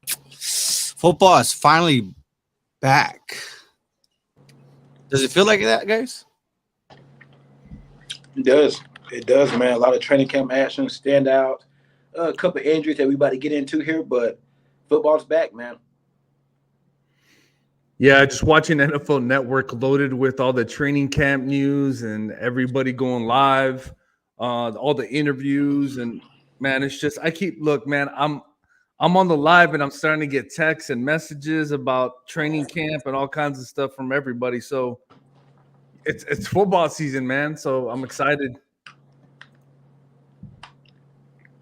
Football is finally back. Does it feel like that, guys? It does. It does, man. A lot of training camp action, stand out. A couple of injuries that we about to get into here, but football's back, man. Yeah, just watching NFL Network loaded with all the training camp news and everybody going live, all the interviews, and man, it's just I keep look, man, I'm on the live and I'm starting to get texts and messages about training camp and all kinds of stuff from everybody. So it's football season, man. So I'm excited.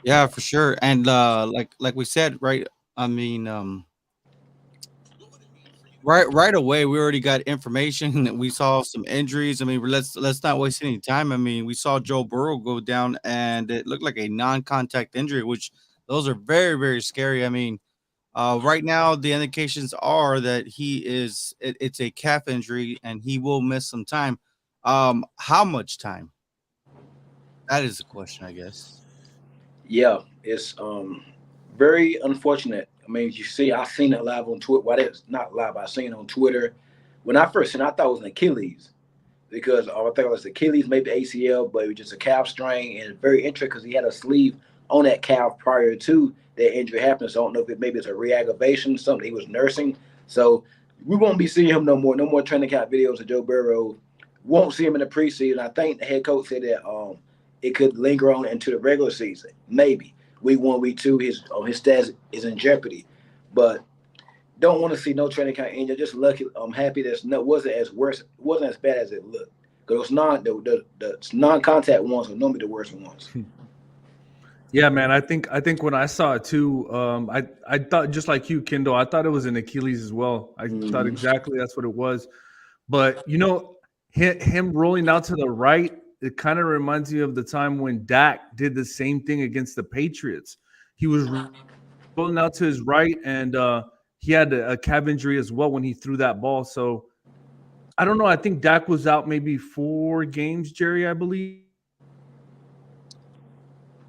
Yeah, for sure. And like we said, right? I mean, right away, we already got information. We saw some injuries. I mean, let's not waste any time. I mean, we saw Joe Burrow go down, and it looked like a non-contact injury, which those are very scary. I mean, right now the indications are that it's a calf injury, and he will miss some time. How much time? That is the question, I guess. Yeah, it's very unfortunate. I mean, you see, I seen it live on Twitter. Well, it's not live. I seen it on Twitter. When I first seen it, I thought it was an Achilles because I thought it was Achilles, maybe ACL, but it was just a calf strain. And very interesting because he had a sleeve on that calf prior to that injury happening. So I don't know if maybe it's a reaggravation, something he was nursing. So we won't be seeing him no more. No more training camp videos of Joe Burrow. Won't see him in the preseason. I think the head coach said that it could linger on into the regular season. Maybe week one, week two, his stats is in jeopardy. But don't want to see no training camp injury. Just lucky. I'm happy that it wasn't as bad as it looked. Because the non-contact ones are normally the worst ones. Yeah, man. I think when I saw it too, I thought just like you, Kendall. I thought it was an Achilles as well. I thought Mm-hmm. exactly that's what it was. But him rolling out to the right, it kind of reminds me of the time when Dak did the same thing against the Patriots. He was rolling out to his right, and he had a calf injury as well when he threw that ball. So I don't know. I think Dak was out maybe 4 games, Jerry, I believe.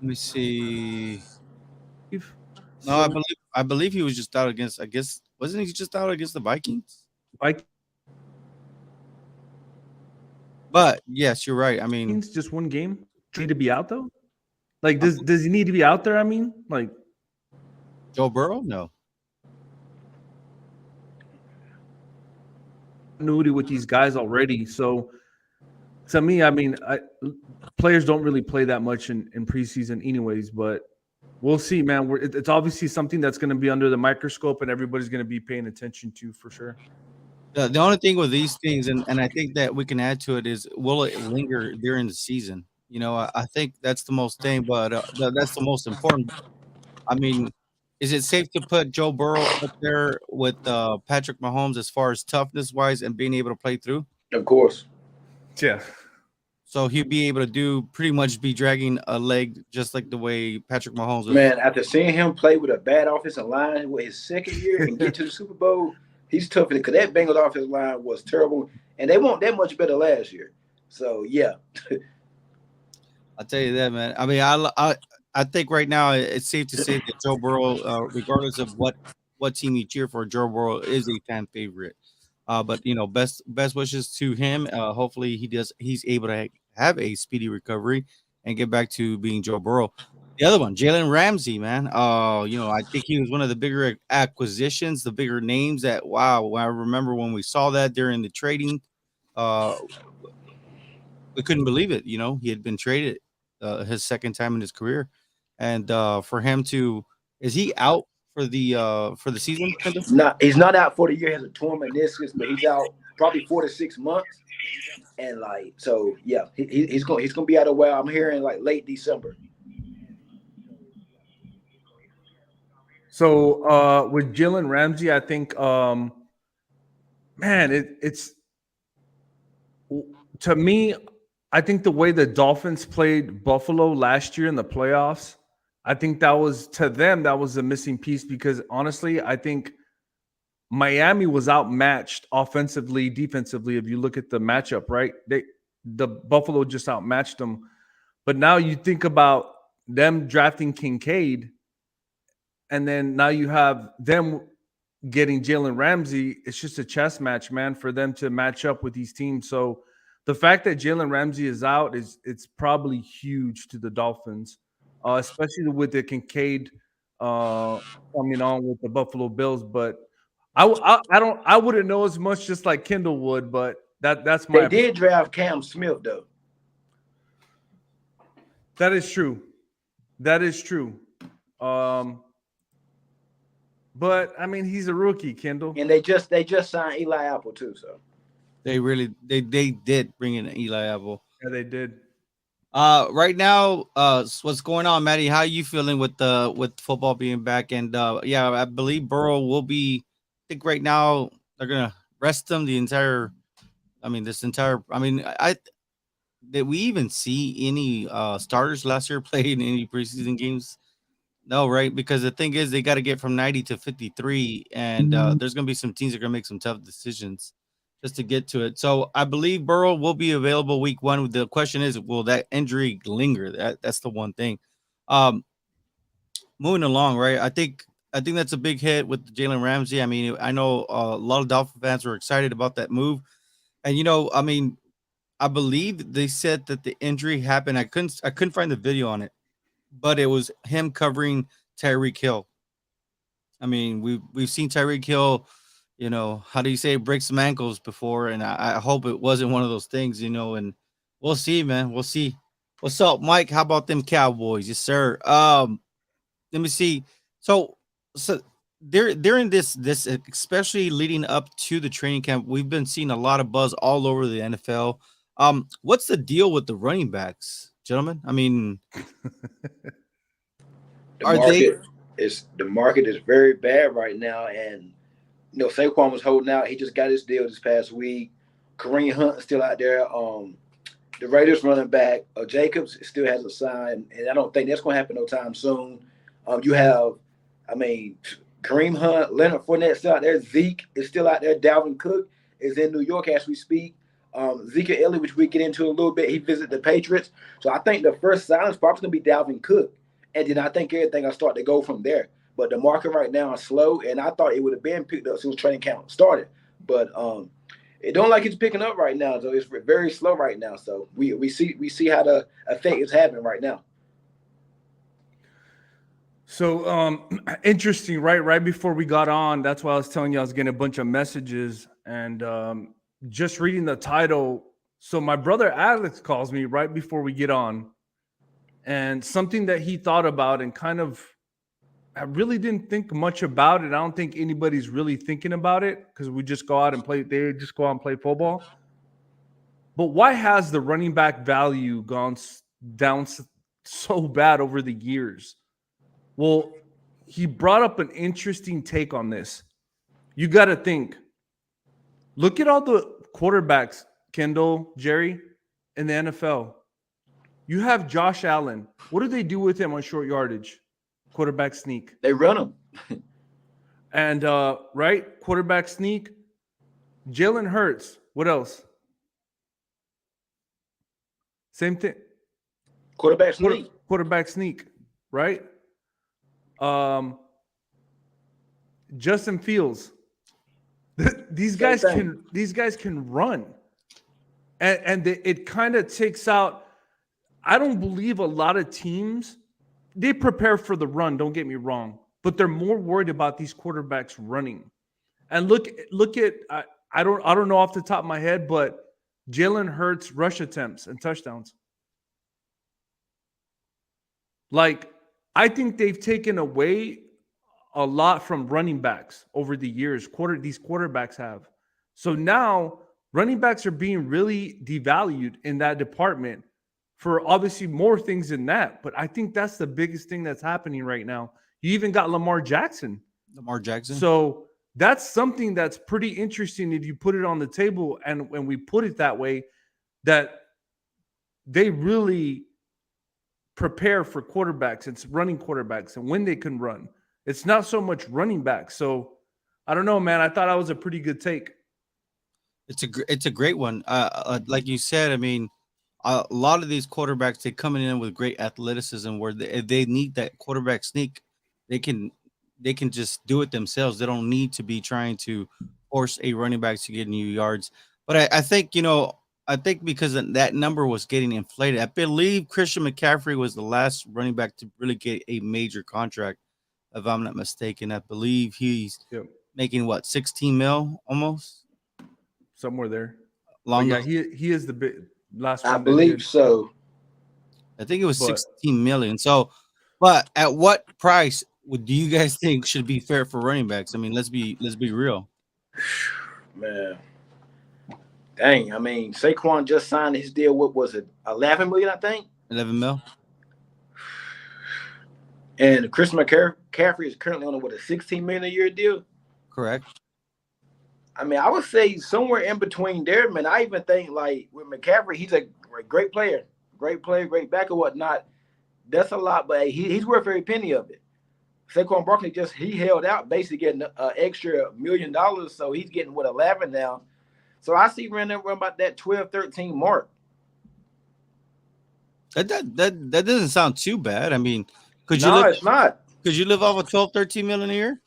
Let me see. So No, I believe he was just out against. I guess wasn't he just out against the Vikings? Vikings, just one game. But yes, you're right. I Does mean, he need to be out though? Like, does he need to be out there? I mean, like Joe Burrow? No. continuity with these guys already. So to me, I mean, players don't really play that much in preseason, anyways. But we'll see, man. It's obviously something that's going to be under the microscope, and everybody's going to be paying attention to for sure. The only thing with these things, and I think that we can add to it is, will it linger during the season? I think that's the most thing, but that's the most important. I mean, is it safe to put Joe Burrow up there with Patrick Mahomes as far as toughness wise and being able to play through? Of course. Yeah. So he'd be able to do pretty much be dragging a leg just like the way Patrick Mahomes was. Man, after seeing him play with a bad offensive line with his second year and get to the Super Bowl, he's tough because that Bengals offensive line was terrible, and they weren't that much better last year. So yeah, I'll tell you that, man. I mean, I think right now it's safe to say that Joe Burrow, regardless of what team you cheer for, Joe Burrow is a fan favorite. But best wishes to him. Hopefully he's able to have a speedy recovery and get back to being Joe Burrow. The other one, Jalen Ramsey, man. I think he was one of the bigger acquisitions, the bigger names that wow. I remember when we saw that during the trading, uh, we couldn't believe it. He had been traded his second time in his career, and for him to is he out for the season? Kendall? he's not out for the year. He has a torn meniscus, but he's out probably 4 to 6 months. And like so, yeah, he's gonna be out a while. I'm hearing like late December. So with Jalen Ramsey, I think, man, it's to me. I think the way the Dolphins played Buffalo last year in the playoffs, I think that was to them that was a missing piece because honestly, I think Miami was outmatched offensively, defensively. If you look at the matchup, right? The Buffalo just outmatched them. But now you think about them drafting Kincaid. and then now you have them getting Jalen Ramsey. It's just a chess match, man, for them to match up with these teams. So the fact that Jalen Ramsey is out it's probably huge to the Dolphins, especially with the Kincaid coming on with the Buffalo Bills. But I wouldn't know as much, just like Kendall would. But that's my. They did draft Cam Smith though. That is true. That is true. But I mean, he's a rookie, Kendall. And they just signed Eli Apple too. So They did bring in Eli Apple. Yeah, they did. Right now, what's going on, Maddie? How are you feeling with football being back? And yeah, I believe Burrow will be. I think right now they're gonna rest him the entire. Did we even see any starters last year play in any preseason games? No, right? Because the thing is, they got to get from 90 to 53, and there's going to be some teams that are going to make some tough decisions just to get to it. So I believe Burrow will be available week 1. The question is, will that injury linger? That's the one thing. Moving along, right? I think that's a big hit with Jalen Ramsey. I mean, I know a lot of Dolphin fans were excited about that move, and I believe they said that the injury happened. I couldn't find the video on it, but it was him covering Tyreek Hill. I mean, we've seen Tyreek Hill, how do you say, break some ankles before, and I hope it wasn't one of those things, and we'll see, man. We'll see. What's up, Mike? How about them Cowboys? Yes, sir. Let me see. So they're in this, especially leading up to the training camp. We've been seeing a lot of buzz all over the NFL. What's the deal with the running backs, gentlemen? I mean, the market is very bad right now, and Saquon was holding out. He just got his deal this past week. Kareem Hunt is still out there. The Raiders running back Jacobs still has a sign, and I don't think that's going to happen no time soon. You have, Kareem Hunt, Leonard Fournette still out there. Zeke is still out there. Dalvin Cook is in New York as we speak. Zeke Elliott, which we get into a little bit, he visited the Patriots. So I think the first sign is probably going to be Dalvin Cook. And then I think everything will start to go from there. But the market right now is slow, and I thought it would have been picked up since training camp started. But it don't like it's picking up right now. So it's very slow right now. So we see how the effect is happening right now. So interesting, right? Right before we got on, that's why I was telling you I was getting a bunch of messages and just reading the title. So my brother Alex calls me right before we get on, and something that he thought about and I really didn't think much about it. I don't think anybody's really thinking about it because we just go out and play. They just go out and play football. But why has the running back value gone down so bad over the years? Well, he brought up an interesting take on this. You got to think. Look at all the quarterbacks, Kendall, Jerry, in the NFL. You have Josh Allen. What do they do with him on short yardage? Quarterback sneak. They run him. And, right, quarterback sneak. Jalen Hurts. What else? Same thing. Quarterback sneak. Quarterback sneak, right? Justin Fields. These guys can run, and it kind of takes out. I don't believe a lot of teams, they prepare for the run. Don't get me wrong, but they're more worried about these quarterbacks running. And look at I don't know off the top of my head, but Jalen Hurts rush attempts and touchdowns. Like, I think they've taken away a lot from running backs over the years. These quarterbacks have. So now running backs are being really devalued in that department for obviously more things than that. But I think that's the biggest thing that's happening right now. You even got Lamar Jackson. So that's something that's pretty interesting if you put it on the table and when we put it that way, that they really prepare for quarterbacks. It's running quarterbacks and when they can run. It's not so much running back. So I don't know, man. I thought that was a pretty good take. It's a great one. Like you said, I mean, a lot of these quarterbacks, they coming in with great athleticism where they need that quarterback sneak. They can they can just do it themselves. They don't need to be trying to force a running back to get new yards. But I think, I think because that number was getting inflated. I believe Christian McCaffrey was the last running back to really get a major contract, if I'm not mistaken. I believe he's Yep. making what, 16 mil almost Somewhere there. But along yeah, those. he is the big last I one that believe did. so. I think it was But 16 million. So, but at what price do you guys think should be fair for running backs? I mean, let's be real. Man, dang. I mean, Saquon just signed his deal. What was it? 11 million, I think. 11 mil, And Chris McCaffrey is currently on a 16 million a year deal. correct? I mean, I would say somewhere in between there, man. I even think like with McCaffrey, he's a great player, great back or whatnot. That's a lot, but he's worth every penny of it. Saquon Barkley he held out, basically getting an extra $1 million, so he's getting 11 now. So I see around about that 12, 13 mark. That doesn't sound too bad. I mean, No, it's not. could you live off of 12, 13 million a year?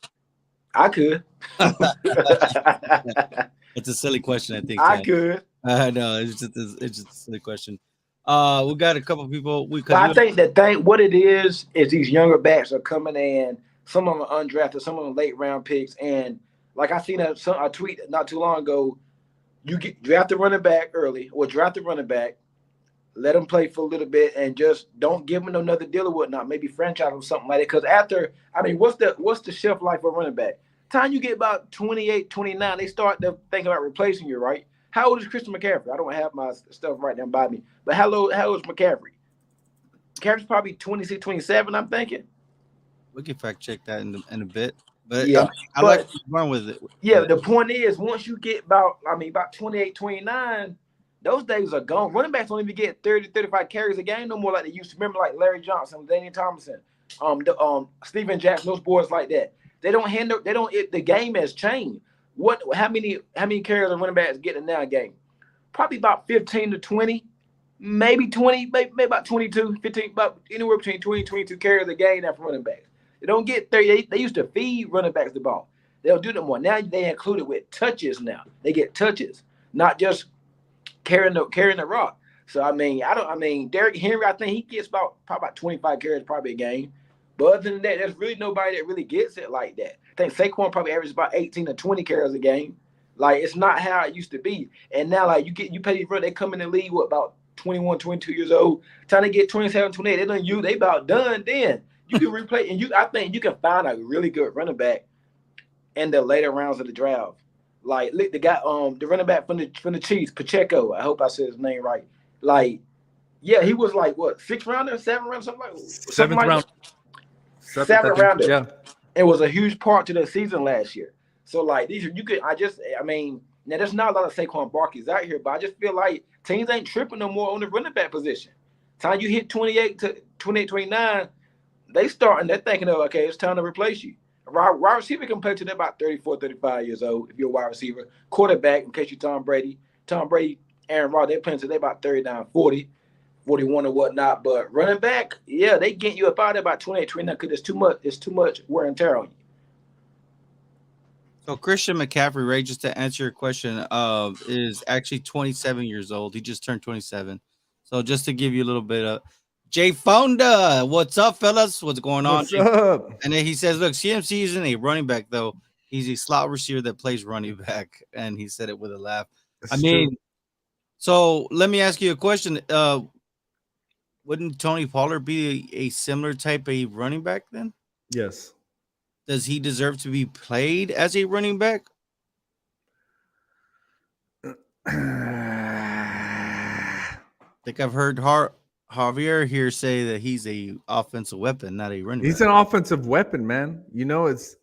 I could. It's a silly question, I think. I could. No, it's just a silly question. We got a couple people. But I think what it is these younger backs are coming in. Some of them are undrafted, some of them late round picks. And like I seen a tweet not too long ago, you draft the running back early or draft the running back, let them play for a little bit, and just don't give them another deal or whatnot. Maybe franchise them something like that. Because what's the shelf life of a running back? Time you get about 28, 29, they start to think about replacing you, right? How old is Christian McCaffrey? I don't have my stuff right now by me. But how old is McCaffrey? McCaffrey's probably 26, 27, I'm thinking. We can fact check that in a bit. But yeah, I like going with it. Yeah, the point is, once you get about 28, 29, those days are gone. Running backs don't even get 30, 35 carries a game no more like they used to. Remember, like Larry Johnson, Daniel Thompson, Steven Jackson, those boys like that. They don't handle. They don't. The game has changed. How many carries are running backs getting now? Game probably about 15 to 20, maybe 20, maybe about 22, 15, about anywhere between 20 22 carries a game now for running backs. They don't get 30. They used to feed running backs the ball. They don't do that more. Now they include it with touches. Now they get touches, not just carrying the rock. So Derrick Henry, I think he gets probably about 25 carries probably a game. But other than that, there's really nobody that really gets it like that. I think Saquon probably averages about 18 to 20 carries a game. Like, it's not how it used to be. And now, like, you pay these they come in the league with about 21, 22 years old. Trying to get 27, 28, they about done then. You can replay, and I think you can find a really good running back in the later rounds of the draft. Like, the guy, the running back from the Chiefs, Pacheco. I hope I said his name right. Like, yeah, he was like what, 6th rounder, 7th rounder, something like that. 7th round. 7th rounder. Yeah. It was a huge part to the season last year. So like these, now there's not a lot of Saquon Barkley's out here, but I just feel like teams ain't tripping no more on the running back position. Time you hit 28 to 28, 29, they're thinking of, okay, it's time to replace you. Wide receiver can play to them about 34, 35 years old if you're a wide receiver. Quarterback, in case you're Tom Brady, Aaron Rodgers, they're playing to they about 39, 40, 41 or whatnot. But running back, yeah, they get you up out there about 28, 29 because it's too much wear and tear on you. So Christian McCaffrey, Ray, just to answer your question, is actually 27 years old. He just turned 27. So just to give you a little bit of Jay Fonda, what's up, fellas? What's going on? What's up? And then he says, look, CMC isn't a running back, though. He's a slot receiver that plays running back. And he said it with a laugh. That's true. So let me ask you a question. Wouldn't Tony Pollard be a similar type of running back then? Yes. Does he deserve to be played as a running back? I think I've heard Javier here say that he's a offensive weapon, not a running back. He's an offensive weapon, man. It's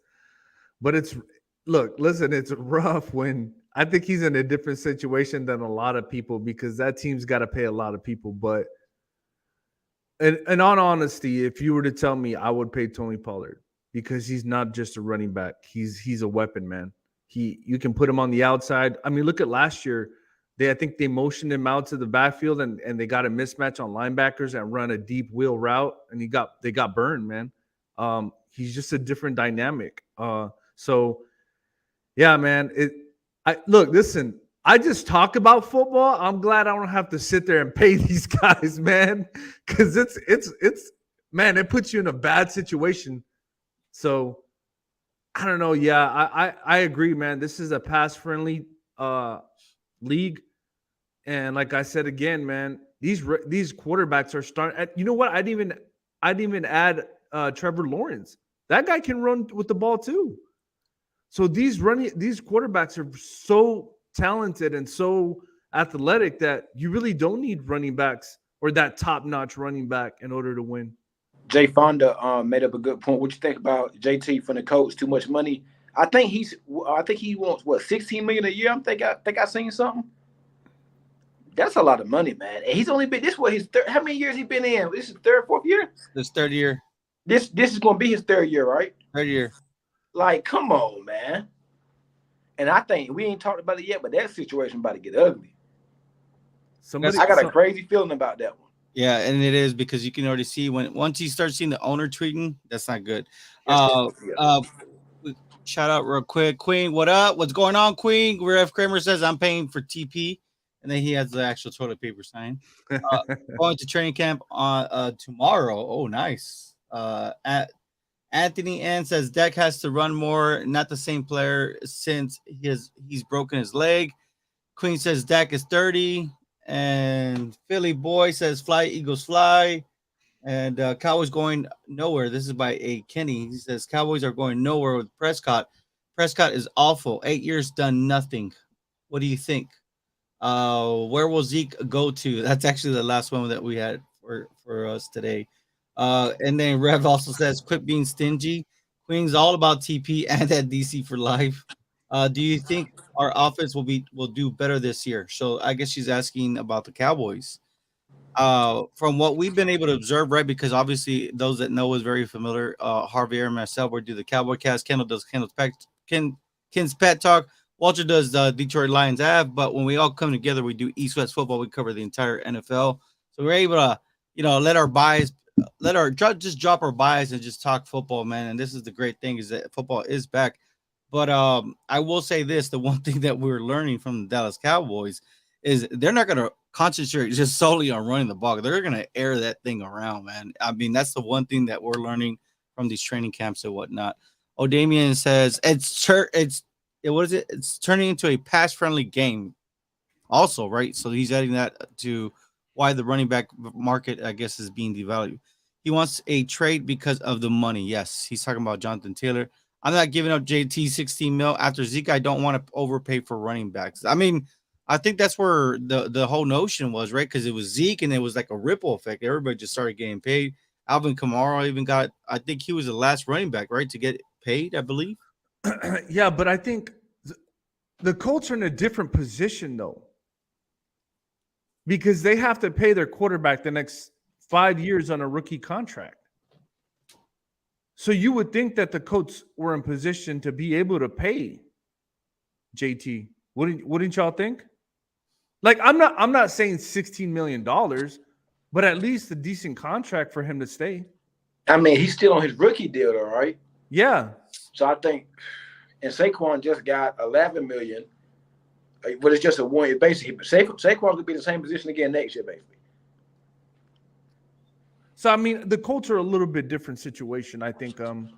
rough when I think he's in a different situation than a lot of people because that team's got to pay a lot of people. But in all honesty, if you were to tell me, I would pay Tony Pollard because he's not just a running back. He's a weapon, man. You can put him on the outside. I mean, look at last year. I think they motioned him out to the backfield and they got a mismatch on linebackers and run a deep wheel route and they got burned, man. He's just a different dynamic. So yeah, man. Listen. I just talk about football. I'm glad I don't have to sit there and pay these guys, man, because it's man, it puts you in a bad situation. So I don't know. Yeah, I agree, man. This is a pass friendly league, and like I said again, man, these quarterbacks are starting. You know what? I didn't even add Trevor Lawrence. That guy can run with the ball too. So these quarterbacks are so talented and so athletic that you really don't need running backs or that top-notch running back in order to win. Jay Fonda made up a good point. What you think about JT from the Colts? Too much money. I think he wants what, $16 million a year. I think I seen something. That's a lot of money, man. And he's only been his third. How many years he been in? This is third, fourth year. This third year. This is going to be his third year, right? Third year. Like, come on, man. And I think we ain't talked about it yet, but that situation about to get ugly. I got a crazy feeling about that one. Yeah, and it is because you can already see once you start seeing the owner tweeting, that's not good. Shout out real quick, Queen. What up? What's going on, Queen? Rev Kramer says I'm paying for TP, and then he has the actual toilet paper sign. Going to training camp on tomorrow. Oh, nice. Anthony N says Dak has to run more, not the same player since he's broken his leg. Queen says Dak is 30. And Philly Boy says fly, Eagles fly. And Cowboys going nowhere. This is by A. Kenny. He says Cowboys are going nowhere with Prescott. Prescott is awful. 8 years done nothing. What do you think? Where will Zeke go to? That's actually the last one that we had for us today. And then Rev also says, quit being stingy. Queen's all about TP and at DC for life. Do you think our offense will do better this year? So I guess she's asking about the Cowboys. From what we've been able to observe, right? Because obviously those that know is very familiar. Javier and myself, we do the Cowboy cast. Kendall does Ken's Pet Talk. Walter does the Detroit Lions Ave. But when we all come together, we do East West football. We cover the entire NFL. So we're able to, just drop our bias and just talk football, man. And this is the great thing, is that football is back. But I will say this, the one thing that we're learning from the Dallas Cowboys is they're not going to concentrate just solely on running the ball. They're going to air that thing around, man. I mean, that's the one thing that we're learning from these training camps and whatnot. O'Damian says it's turning into a pass-friendly game also, right? So he's adding that to why the running back market, I guess, is being devalued. He wants a trade because of the money. Yes, he's talking about Jonathan Taylor. I'm not giving up JT 16 mil after Zeke. I don't want to overpay for running backs. I mean, I think that's where the whole notion was, right? Because it was Zeke and it was like a ripple effect. Everybody just started getting paid. Alvin Kamara even got, I think he was the last running back, right, to get paid, I believe. Yeah, but I think the Colts are in a different position, though, because they have to pay their quarterback the next 5 years on a rookie contract. So you would think that the Colts were in position to be able to pay JT. Wouldn't y'all think? Like, I'm not saying $16 million, but at least a decent contract for him to stay. I mean, he's still on his rookie deal, though, right? Yeah. So I think, and Saquon just got $11 million, but it's just a 1 year. Basically, Saquon could be in the same position again next year, basically. So I mean, the Colts are a little bit different situation, I think. And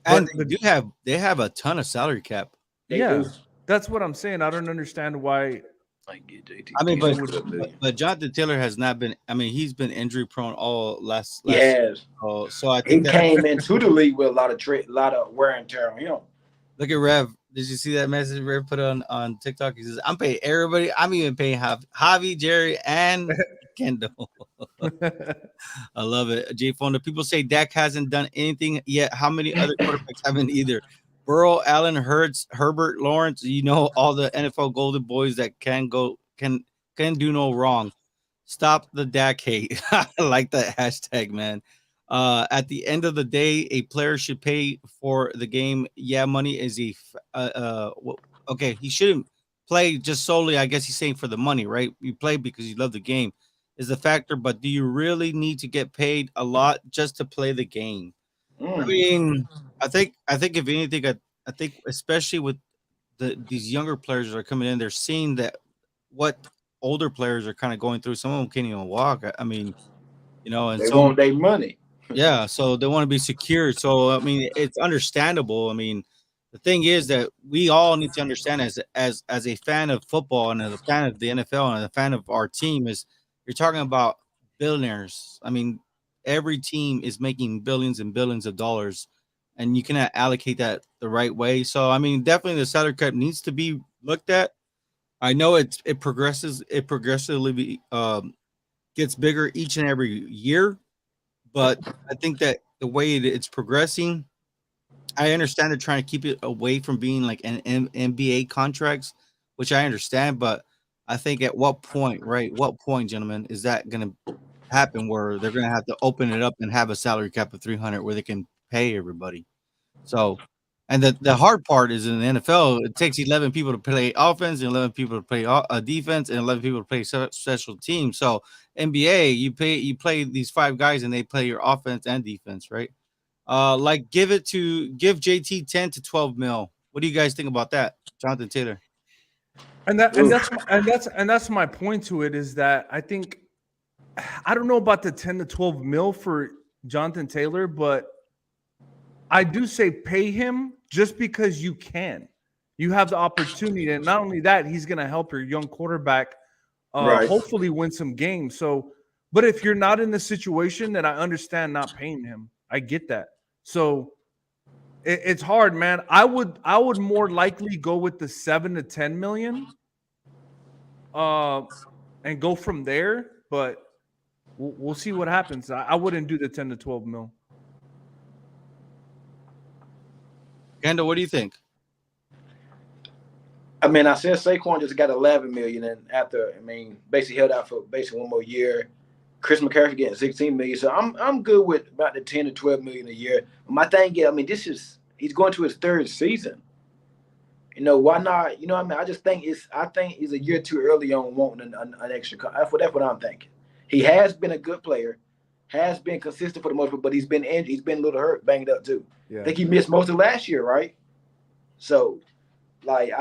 they have a ton of salary cap. They do. That's what I'm saying. I don't understand why. I get JT. I mean, but Jonathan Taylor has not been. I mean, he's been injury prone all last. Yes. So I think he came into the league with a lot of wear and tear on him. Look at Rev. Did you see that message Rev put on TikTok? He says, "I'm paying everybody. I'm even paying Javi, Jerry, and Kendall." I love it. J Fonda. People say Dak hasn't done anything yet. How many other quarterbacks haven't either? Burrow, Allen, Hurts, Herbert, Lawrence. You know, all the NFL golden boys that can do no wrong. Stop the Dak hate. I like that hashtag, man. At the end of the day, a player should pay for the game. Yeah, money is okay. He shouldn't play just solely. I guess he's saying for the money, right? You play because you love the game is the factor. But do you really need to get paid a lot just to play the game? I mean, I think if anything, I think especially with these younger players that are coming in, they're seeing that what older players are kind of going through. Some of them can't even walk. I mean, and They so want their money. yeah, so they want to be secure. So I mean, it's understandable. I mean, the thing is that we all need to understand as a fan of football and as a fan of the NFL and a fan of our team is you're talking about billionaires. I mean, every team is making billions and billions of dollars, and you cannot allocate that the right way. So I mean, definitely the salary cap needs to be looked at. I know it progressively gets bigger each and every year, but I think that the way it's progressing, I understand they're trying to keep it away from being like an NBA contracts, which I understand. But I think at what point, right? What point, gentlemen, is that going to happen where they're going to have to open it up and have a salary cap of 300 where they can pay everybody? So, and the hard part is in the NFL, it takes 11 people to play offense and 11 people to play defense and 11 people to play special teams. So NBA, you play these five guys and they play your offense and defense, right? Like give JT 10 to 12 mil. What do you guys think about that, Jonathan Taylor? And that's my point to it is that I think I don't know about the 10 to 12 mil for Jonathan Taylor, but I do say pay him just because you can. You have the opportunity, and not only that, he's going to help your young quarterback Right. hopefully win some games. So, but if you're not in the situation, then I understand not paying him. I get that. So it's hard, man. I would more likely go with the 7 to 10 million, and go from there. But we'll see what happens. I wouldn't do the 10 to 12 mil. Kendall, what do you think? I mean, I said Saquon just got 11 million, and after, I mean, basically held out for basically one more year. Chris McCaffrey getting 16 million, so I'm good with about the 10 to 12 million a year. My thing is, I mean, he's going to his third season. Why not? I mean, I think he's a year too early on wanting an extra. That's what I'm thinking. He has been a good player, has been consistent for the most part, but he's been injured. He's been a little hurt, banged up too. Yeah. I think he missed most of last year, right? So, like,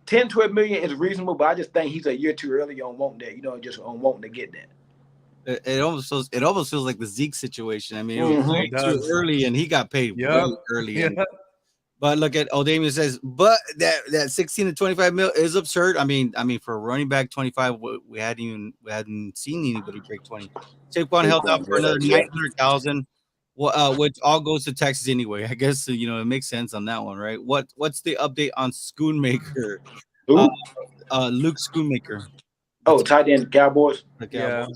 10, 12 million is reasonable, but I just think he's a year too early on wanting that, just on wanting to get that. It almost feels like the Zeke situation. I mean, it was way It too does. early, and he got paid Yeah. way early. Yeah. But look at Damien says, but that 16 to 25 mil is absurd. I mean, for a running back 25, we hadn't seen anybody break 20. Saquon held out for another 900,000, which all goes to Texas anyway. I guess it makes sense on that one, right? What's the update on Schoonmaker? Luke Schoonmaker. Oh, tight end Cowboys. Yeah.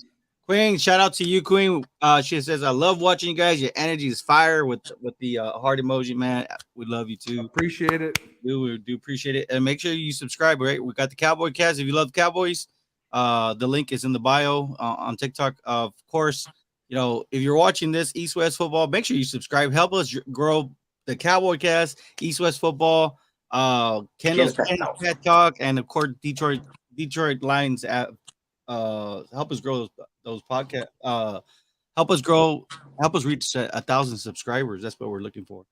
Queen, shout out to you, Queen. She says, I love watching you guys. Your energy is fire with the heart emoji, man. We love you too. Appreciate it. We do appreciate it. And make sure you subscribe, right? We got the Cowboy Cast. If you love Cowboys, the link is in the bio on TikTok. Of course, if you're watching this East West Football, make sure you subscribe. Help us grow the Cowboy Cast, East West Football, Kendall's Pet Talk, and of course Detroit Lions at help us grow those podcasts. Help us reach 1,000 subscribers. That's what we're looking for.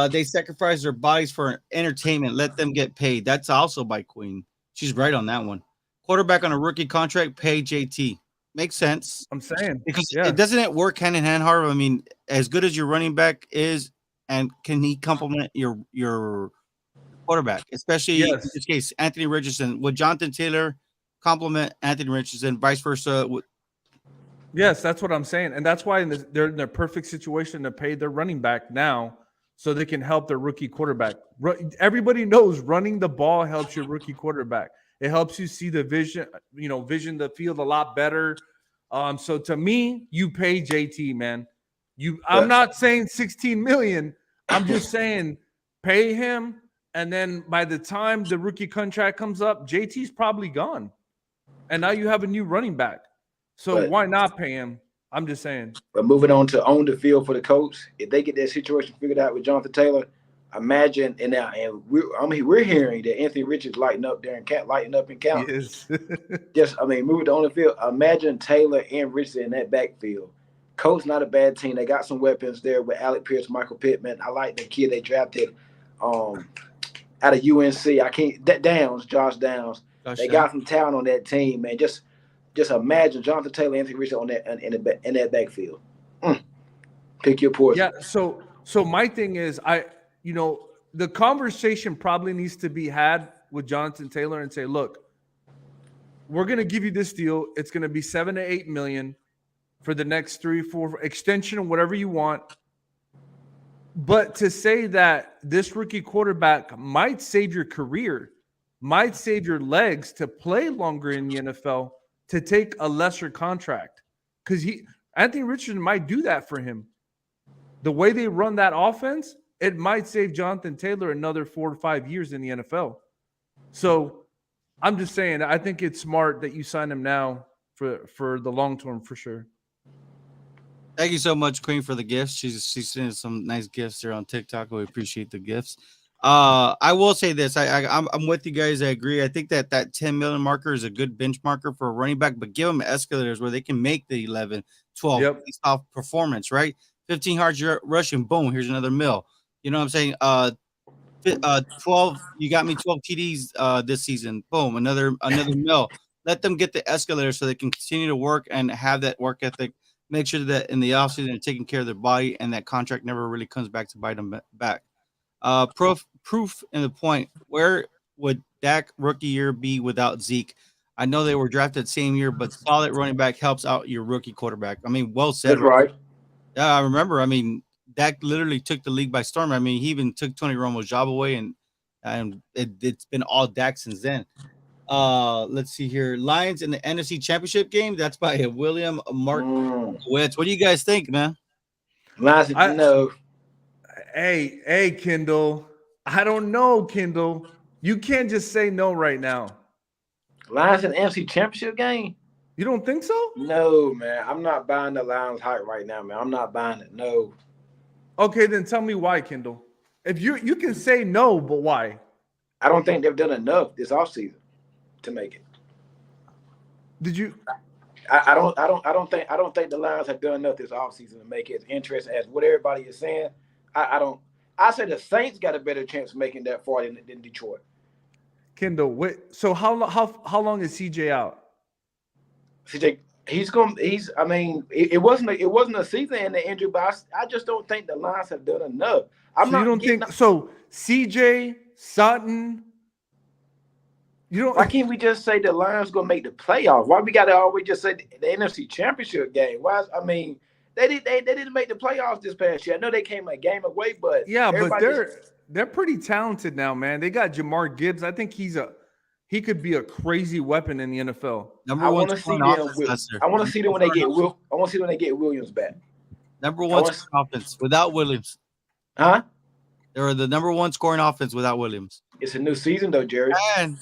They sacrifice their bodies for entertainment. Let them get paid. That's also by Queen. She's right on that one. Quarterback on a rookie contract, pay JT. Makes sense. I'm saying, because yeah. doesn't it work hand in hand, Harv? I mean, as good as your running back is, and can he complement your quarterback, especially in this case, Anthony Richardson? Would Jonathan Taylor complement Anthony Richardson, vice versa? Yes, that's what I'm saying. And that's why they're in the perfect situation to pay their running back now so they can help their rookie quarterback. Everybody knows running the ball helps your rookie quarterback. It helps you see the vision the field a lot better. So to me, you pay JT, man. I'm not saying 16 million. I'm just saying pay him. And then by the time the rookie contract comes up, JT's probably gone. And now you have a new running back. So why not pay him? I'm just saying. But moving on to own the field for the coach, if they get that situation figured out with Jonathan Taylor, imagine we're hearing that Anthony Richards lighting up in count. Yes. Moving to own the field. Imagine Taylor and Richardson in that backfield Colts not a bad team. They got some weapons there with Alec Pierce, Michael Pittman. I like the kid they drafted out of UNC. I can't Downs, Josh Downs. They got some talent on that team, man. Just imagine Jonathan Taylor, Anthony Richardson on that in that backfield. Pick your poison. Yeah. So my thing is, the conversation probably needs to be had with Jonathan Taylor and say, look, we're going to give you this deal. It's going to be $7 to $8 million for the next 3-4 extension, whatever you want. But to say that this rookie quarterback might save your career, might save your legs to play longer in the NFL, to take a lesser contract, because Anthony Richardson might do that for him. The way they run that offense, it might save Jonathan Taylor another 4 to 5 years in the NFL. So I'm just saying, I think it's smart that you sign him now for the long term for sure. Thank you so much, Queen, for the gifts. She's sending some nice gifts there on TikTok. We appreciate the gifts. I will say this. I'm with you guys. I agree. I think that 10 million marker is a good benchmarker for a running back, but give them escalators where they can make the 11, 12 based off performance, right? 15 yards rushing, boom, here's another mill. You know what I'm saying? 12, you got me 12 TDs this season. Boom, another mill. Let them get the escalator so they can continue to work and have that work ethic. Make sure that in the offseason they're taking care of their body and that contract never really comes back to bite them back. Proof in the point. Where would Dak rookie year be without Zeke? I know they were drafted same year, but solid running back helps out your rookie quarterback. I mean, well said. That's right. Yeah, I remember. I mean, Dak literally took the league by storm. I mean, he even took Tony Romo's job away, and it's been all Dak since then. Let's see here. Lions in the NFC Championship game. That's by William Markowitz. What do you guys think, man? Lions, no. Hey, Kendall. I don't know, Kendall. You can't just say no right now. Lions in the NFC Championship game? You don't think so? No, man. I'm not buying the Lions hype right now, man. I'm not buying it. No. Okay, then tell me why, Kendall. If you can say no, but why? I don't think they've done enough this offseason to make it. Did you? I don't think the Lions have done enough this offseason to make it as interesting as what everybody is saying. I say the Saints got a better chance of making that far than Detroit. Kendall, wait. So how long is CJ out? CJ, I mean, it wasn't a season in the injury, but I just don't think the Lions have done enough. So CJ, Sutton. Why can't we just say the Lions gonna make the playoffs? Why we gotta always just say the NFC Championship game? They didn't make the playoffs this past year. I know they came a game away, but they're pretty talented now, man. They got Jamar Gibbs. I think he could be a crazy weapon in the NFL. I want to see them when they get I want to see when they get Williams back. Number one offense without Williams. Huh? They were the number one scoring offense without Williams. It's a new season though, Jerry. And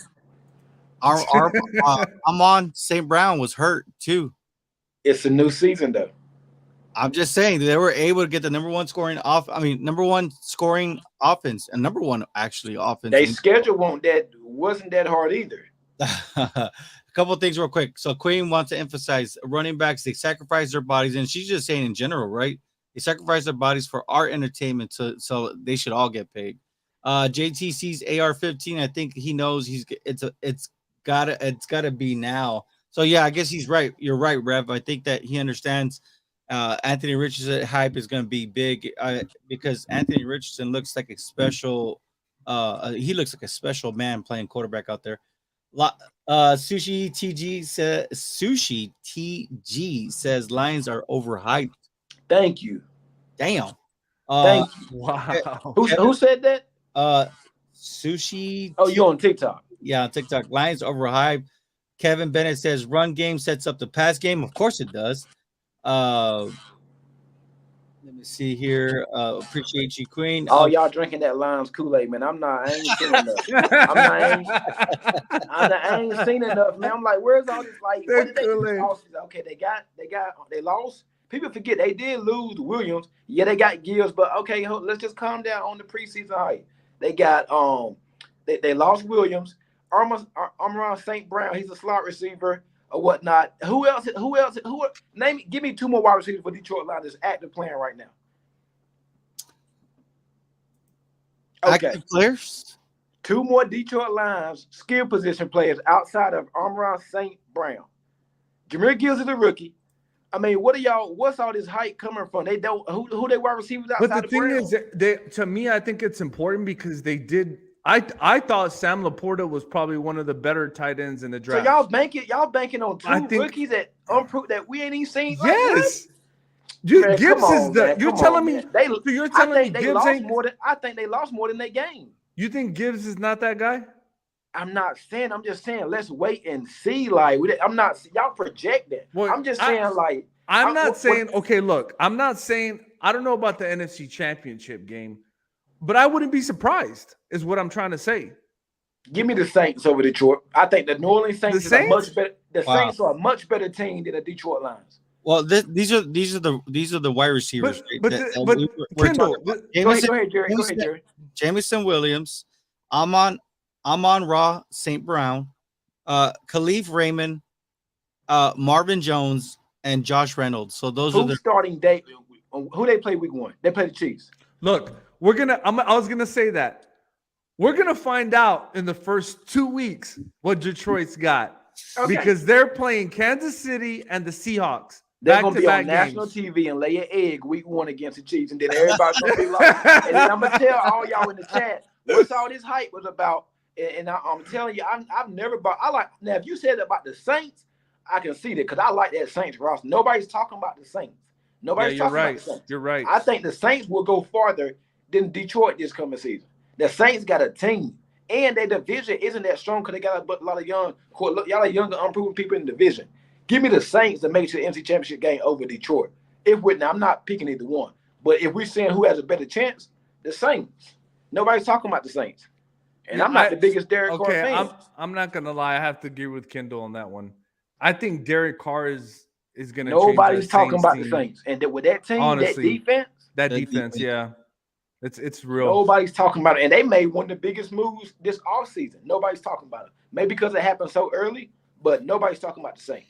Amon St. Brown was hurt too. It's a new season though. I'm just saying they were able to get the number one scoring offense and number one actually offense. Their schedule wasn't that hard either. A couple of things real quick. So Queen wants to emphasize running backs, they sacrifice their bodies, and she's just saying in general, right? They sacrifice their bodies for our entertainment, so they should all get paid. JTC's AR-15, I think he knows it's gotta be now. So yeah, I guess he's right. You're right, Rev. I think that he understands Anthony Richardson hype is going to be big because Anthony Richardson looks like a special. He looks like a special man playing quarterback out there. Sushi TG says Lions are overhyped. Thank you. Damn. Thank you. Wow. Who said that? Sushi. Oh, you on TikTok? Yeah, on TikTok. Lions overhyped. Kevin Bennett says run game sets up the pass game. Of course it does. Let me see here. Appreciate you, Queen. Y'all drinking that Lions Kool-Aid, man. I ain't seen enough. I ain't seen enough, man. I'm like, where's all this? Like, what did they do? Okay, they lost. People forget they did lose Williams. Yeah, they got Gibbs, but okay, let's just calm down on the preseason hype. They got they lost Williams. Amon St. Brown, he's a slot receiver. or whatnot. Who else? Name, give me 2 more wide receivers for Detroit Lions that's active playing right now. Okay. Active players? 2 more Detroit Lions skill position players outside of Amon-Ra St. Brown. Jahmyr Gibbs is a rookie. I mean, what's all this hype coming from? They don't who they wide receivers outside. But the thing is, to me, I think it's important because they did. I thought Sam Laporta was probably one of the better tight ends in the draft. So y'all banking on 2 rookies that unproved that we ain't even seen. Yes. Dude, man, Gibbs is the. Man, you're telling me. You're telling me Gibbs ain't more than. I think they lost more than they gained. You think Gibbs is not that guy? I'm not saying. I'm just saying. Let's wait and see. Like I'm not. Y'all project that. Well, I'm just saying. I'm not saying. Okay, look. I'm not saying. I don't know about the NFC Championship game, but I wouldn't be surprised. Is what I'm trying to say. Give me the Saints over Detroit. I think the New Orleans Saints are much better. The Saints are a much better team than the Detroit Lions. Well, these are the wide receivers. We're Kendall, go ahead, Jerry. Jamison Williams, Amon-Ra St. Brown, Khalif Raymond, Marvin Jones, and Josh Reynolds. So those are the starting day. Who they play week 1? They play the Chiefs. Look, I was gonna say that we're gonna find out in the first 2 weeks what Detroit's got because they're playing Kansas City and the Seahawks. They're gonna be on national TV and lay an egg week 1 against the Chiefs, and then everybody's gonna be like, and then I'm gonna tell all y'all in the chat what's all this hype was about. And I'm telling you, I've never bought. Now if you said about the Saints, I can see that because I like that Saints roster. Nobody's talking about the Saints. Nobody's talking about the Saints. You're right. I think the Saints will go farther than Detroit this coming season. The Saints got a team, and their division isn't that strong because they got a lot of y'all are younger, unproven people in the division. Give me the Saints to make sure the NFC Championship game over Detroit. Now I'm not picking either one, but if we're saying who has a better chance, the Saints. Nobody's talking about the Saints, and I'm not the biggest Derek Carr fan. I'm not gonna lie. I have to agree with Kendall on that one. I think Derek Carr is gonna. Nobody's talking about the Saints, and with that team, honestly, that defense, yeah, it's real. Nobody's talking about it, and they made one of the biggest moves this offseason. Nobody's talking about it. Maybe because it happened so early, but nobody's talking about the Saints.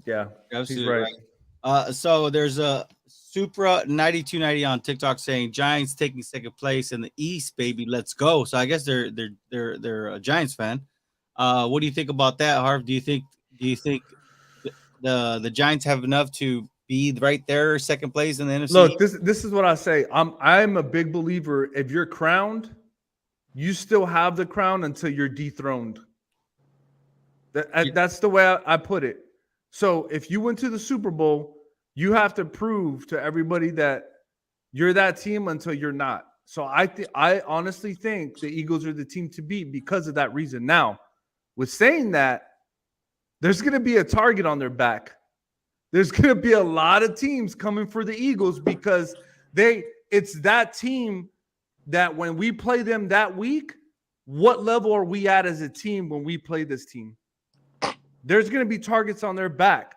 Yeah, absolutely right. So there's a Supra 9290 on TikTok saying Giants taking second place in the East, baby. Let's go. So I guess they're a Giants fan. What do you think about that, Harv? Do you think the Giants have enough to be right there, second place in the NFC? Look, this is what I say. I'm a big believer. If you're crowned, you still have the crown until you're dethroned. That's the way I put it. So if you went to the Super Bowl, you have to prove to everybody that you're that team until you're not. So I honestly think the Eagles are the team to beat because of that reason. Now, with saying that, there's going to be a target on their back. There's going to be a lot of teams coming for the Eagles because it's that team that when we play them that week, what level are we at as a team when we play this team? There's going to be targets on their back.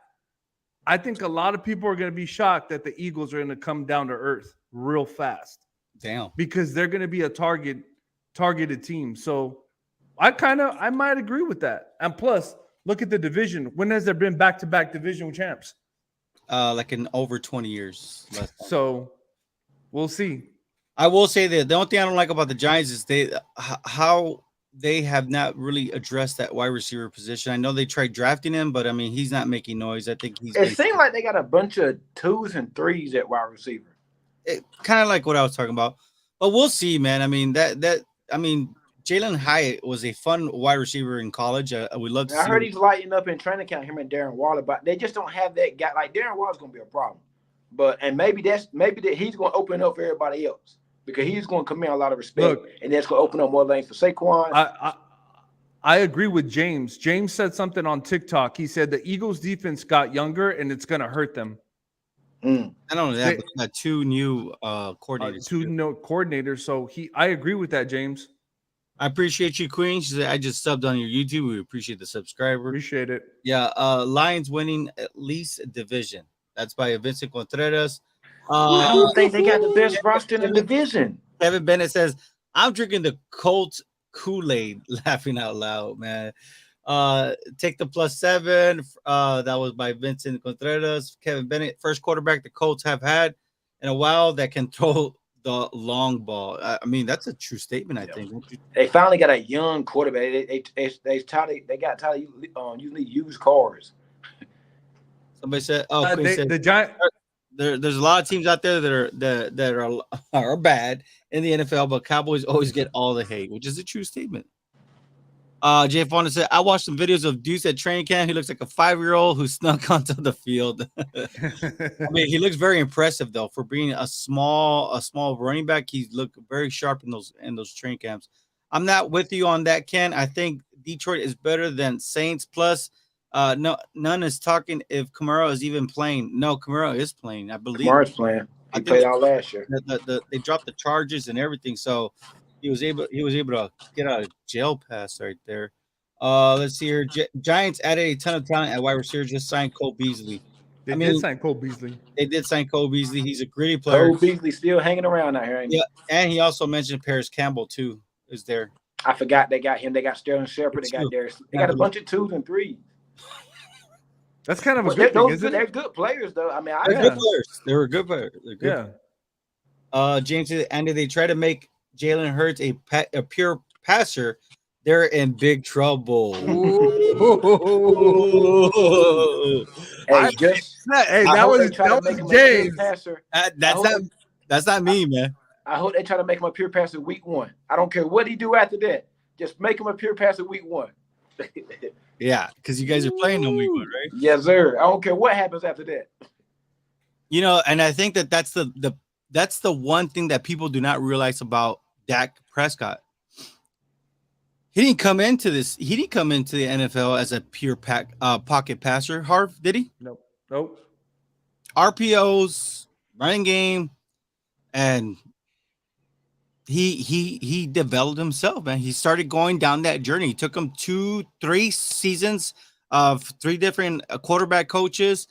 I think a lot of people are going to be shocked that the Eagles are going to come down to earth real fast. Damn. Because they're going to be a targeted team. So I might agree with that. And plus, look at the division. When has there been back-to-back division champs? Like in over 20 years. So we'll see. I will say that the only thing I don't like about the Giants is how they have not really addressed that wide receiver position. I know they tried drafting him, but I mean, he's not making noise. I think it seems like they got a bunch of 2s and 3s at wide receiver. Kind of like what I was talking about, but we'll see, man. I mean, Jalen Hyatt was a fun wide receiver in college. We love to see. I heard he's lighting up in training camp, him and Darren Waller, but they just don't have that guy. Like Darren Waller's going to be a problem, maybe that he's going to open up for everybody else. Because he's going to command a lot of respect, and that's going to open up more lanes for Saquon. I agree with James. James said something on TikTok. He said the Eagles' defense got younger, and it's going to hurt them. I don't know that, but got 2 new coordinators. 2 new coordinators. So I agree with that, James. I appreciate you, Queen. She said, I just subbed on your YouTube. We appreciate the subscriber. Appreciate it. Yeah, Lions winning at least a division. That's by Vincent Contreras. I don't think they got the best roster in the division. Kevin Bennett says, I'm drinking the Colts Kool-Aid, laughing out loud, man. Take the +7. That was by Vincent Contreras. Kevin Bennett, first quarterback the Colts have had in a while that can throw the long ball. I mean, that's a true statement, I think. They finally got a young quarterback. They got tired of using used cars. Somebody said, Quinn said, the Giant. There's a lot of teams out there that are bad in the NFL, but Cowboys always get all the hate, which is a true statement. Jay Fonda said, I watched some videos of Deuce at training camp. He looks like a 5-year-old who snuck onto the field. I mean, he looks very impressive though for being a small running back. He looked very sharp in those training camps. I'm not with you on that, Ken. I think Detroit is better than Saints. Plus, none is talking if Kamara is even playing. No, Kamara is playing. I believe Kamara's playing. He played out last year. They dropped the charges and everything, so he was able to get out of jail pass right there. Let's see here. Giants added a ton of talent at wide receiver. Just signed Cole Beasley. They did sign Cole Beasley. They did sign Cole Beasley. He's a gritty player. Cole Beasley still hanging around out here. Yeah, and he also mentioned Paris Campbell too. Is there? I forgot they got him. They got Sterling Shepard. They got Darius. They got a bunch of 2s and 3s. That's kind of a good thing, isn't it? They're good players, though. I mean, they're good players. They were good players. They're good. Yeah. James said, and if they try to make Jalen Hurts a pure passer, they're in big trouble. That was James. That's not me, man. I hope they try to make him a pure passer week 1. I don't care what he do after that. Just make him a pure passer week 1. Yeah, because you guys are playing them week 1, right? Yes, sir. I don't care what happens after that. You know, and I think that's the one thing that people do not realize about Dak Prescott. He didn't come into the NFL as a pure pocket passer, Harv, did he? Nope. RPOs, running game, and he developed himself, man. He started going down that journey. It took him 2-3 seasons of 3 different quarterback coaches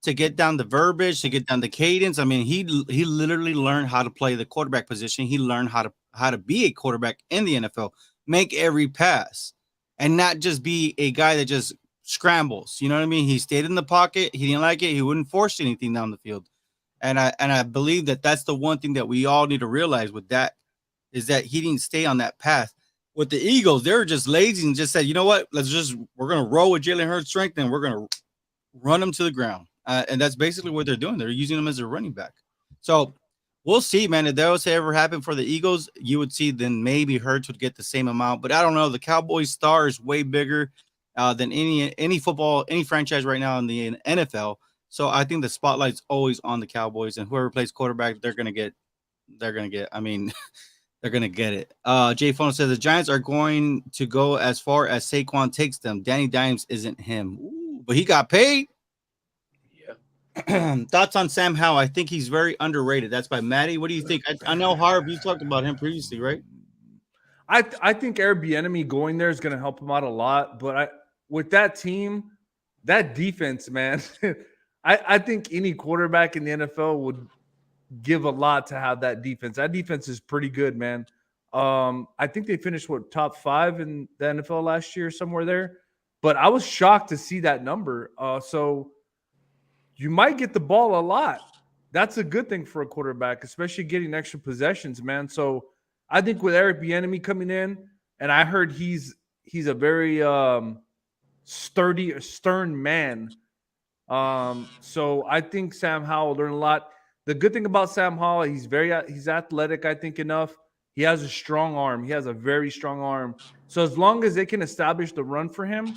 to get down the verbiage, to get down the cadence. I mean, he literally learned how to play the quarterback position. He learned how to be a quarterback in the NFL, make every pass, and not just be a guy that just scrambles. You know what I mean? He stayed in the pocket. He didn't like it. He wouldn't force anything down the field. And I believe that that's the one thing that we all need to realize with that, is that he didn't stay on that path. With the Eagles, they were just lazy and just said, you know what, we're going to roll with Jalen Hurts' strength and we're going to run him to the ground. And that's basically what they're doing. They're using him as a running back. So we'll see, man. If that was to ever happen for the Eagles, you would see then maybe Hurts would get the same amount. But I don't know. The Cowboys star is way bigger than any franchise right now in the NFL. So I think the spotlight's always on the Cowboys, and whoever plays quarterback, they're going to get. I mean, they're going to get it. Jay Fono says the Giants are going to go as far as Saquon takes them. Danny Dimes isn't him. Ooh, but he got paid. Yeah. Thoughts on Sam Howell? I think he's very underrated. That's by Maddie. What do you think? I know, Harv, you talked about him previously, right? I think Airbnb going there is going to help him out a lot. But with that team, that defense, man, I think any quarterback in the NFL would give a lot to have that defense. That defense is pretty good, man. I think they finished top 5 in the NFL last year, somewhere there. But I was shocked to see that number. So you might get the ball a lot. That's a good thing for a quarterback, especially getting extra possessions, man. So I think with Eric Bieniemy coming in, and I heard he's a very stern man. So I think Sam Howell learned a lot. The good thing about Sam Howell, he's athletic, I think, enough. He has a strong arm. He has a very strong arm. So as long as they can establish the run for him,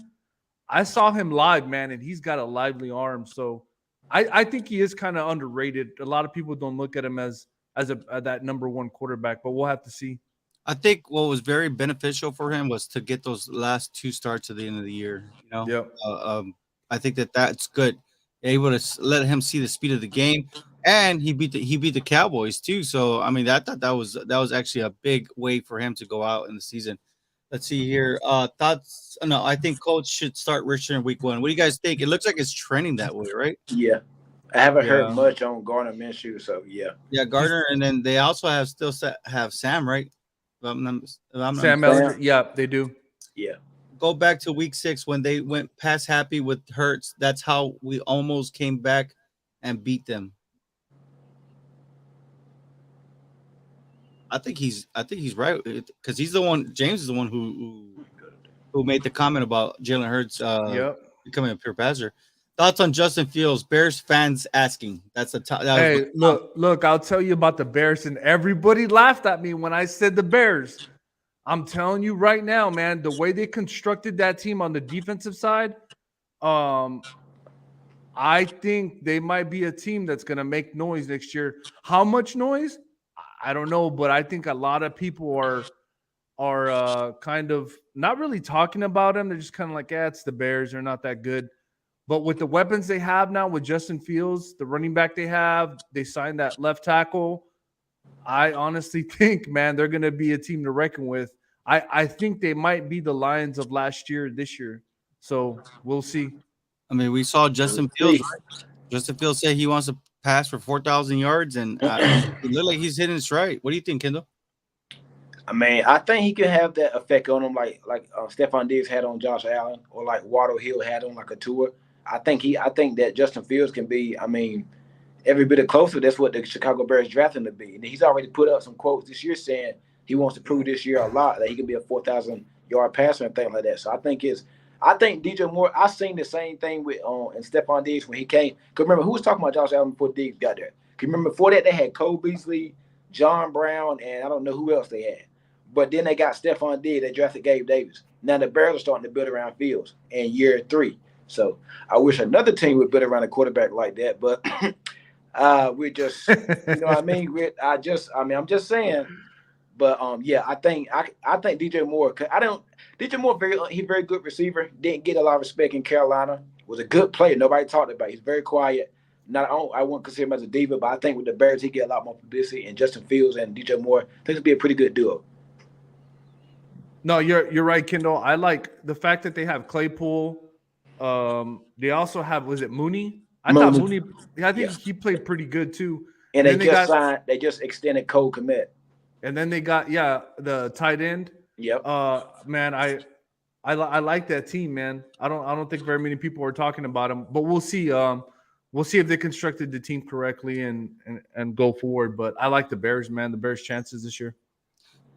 I saw him live, man, and he's got a lively arm. So I think he is kind of underrated. A lot of people don't look at him as that number 1 quarterback, but we'll have to see. I think what was very beneficial for him was to get those last 2 starts at the end of the year. You know, yep. I think that's good. Able to let him see the speed of the game, and he beat the Cowboys too. So I mean, I thought that was actually a big way for him to go out in the season. Let's see here. Thoughts? No, I think Colts should start Richard in week 1. What do you guys think? It looks like it's trending that way, right? Yeah. I haven't heard much on Gardner Minshew, so yeah. Yeah, Gardner, and then they also have Sam, right? Sam Elliott. Yeah, they do. Yeah. go back to week 6 when they went past happy with Hurts. That's how we almost came back and beat them. I think he's right because he's the one. James is the one who made the comment about Jalen Hurts Yep. becoming a pure passer. Thoughts on Justin Fields? Bears fans asking. That's the top. Hey, look, I'll tell you about the Bears, and everybody laughed at me when I said the Bears. I'm telling you right now, man, the way they constructed that team on the defensive side, I think they might be a team that's going to make noise next year. How much noise? I don't know, but I think a lot of people are kind of not really talking about them. They're just kind of like, yeah, it's the Bears. They're not that good. But with the weapons they have now with Justin Fields, the running back they have, they signed that left tackle. I honestly think, man, they're going to be a team to reckon with. I think they might be the Lions of last year, this year. So we'll see. I mean, we saw Justin Fields. Right? Justin Fields said he wants to pass for 4,000 yards, and it looked like he's hitting it straight. What do you think, Kendall? I mean, I think he can have that effect on him, like Stephon Diggs had on Josh Allen, or like Waddle Hill had on like a Tua. I think that Justin Fields can be. I mean, every bit of closer. That's what the Chicago Bears drafted him to be. And he's already put up some quotes this year saying he wants to prove this year a lot that he can be a 4,000-yard passer and things like that. So I think DJ Moore. I seen the same thing with and Stephon Diggs when he came. Cause remember who was talking about Josh Allen before Diggs got there? Cause remember before that they had Cole Beasley, John Brown, and I don't know who else they had. But then they got Stephon Diggs. They drafted Gabe Davis. Now the Bears are starting to build around Fields in year 3. So I wish another team would build around a quarterback like that. But we're just, you know what I mean? I'm just saying. But yeah, I think DJ Moore. DJ Moore very good receiver. Didn't get a lot of respect in Carolina. Was a good player. Nobody talked about. He's very quiet. I wouldn't consider him as a diva, but I think with the Bears he get a lot more publicity. And Justin Fields and DJ Moore, I think it'll be a pretty good duo. No, you're right, Kendall. I like the fact that they have Claypool. They also have, was it Mooney? I think he played pretty good too. And they just extended Cole Kmet. And then they got the tight end. Yep. Man, I like that team, man. I don't think very many people are talking about them, but we'll see. We'll see if they constructed the team correctly and go forward. But I like the Bears, man. The Bears' chances this year.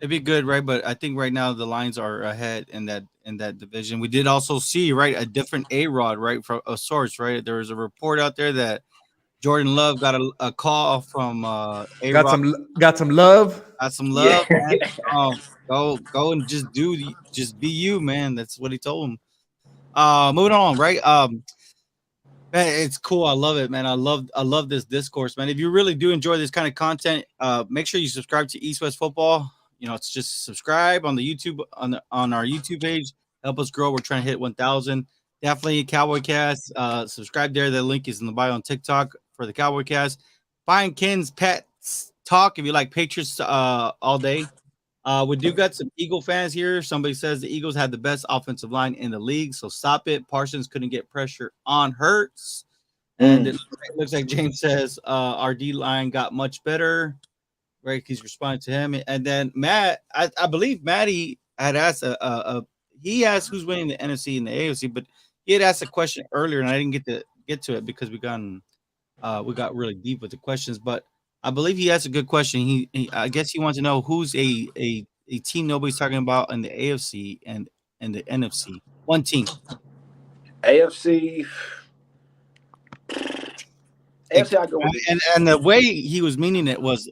It'd be good, right? But I think right now the Lions are ahead in that division. We did also see, right, a different A-Rod, right, from a source, right? There was a report out there that Jordan Love got a call from A-Rod. Got some love. Got some love, yeah. Man. Go and just be you, man. That's what he told him. Moving on, right? Man, it's cool. I love it, man. I love this discourse, man. If you really do enjoy this kind of content, make sure you subscribe to East West Football. You know, it's just subscribe on the YouTube on our YouTube page. Help us grow. We're trying to hit 1,000. Definitely Cowboy Cast. Subscribe there. The link is in the bio on TikTok for the Cowboy Cast. Find Ken's Pets Talk if you like Patriots all day. We do got some Eagle fans here. Somebody says the Eagles had the best offensive line in the league, so stop it. Parsons couldn't get pressure on Hurts. And it looks like James says our D line got much better. Right, he's responding to him, and then Matt, I believe Matty had asked he asked who's winning the NFC and the AFC, but he had asked a question earlier, and I didn't get to it because we got really deep with the questions. But I believe he asked a good question. He I guess he wants to know who's a team nobody's talking about in the AFC and the NFC. One team, AFC. I go with and the way he was meaning it was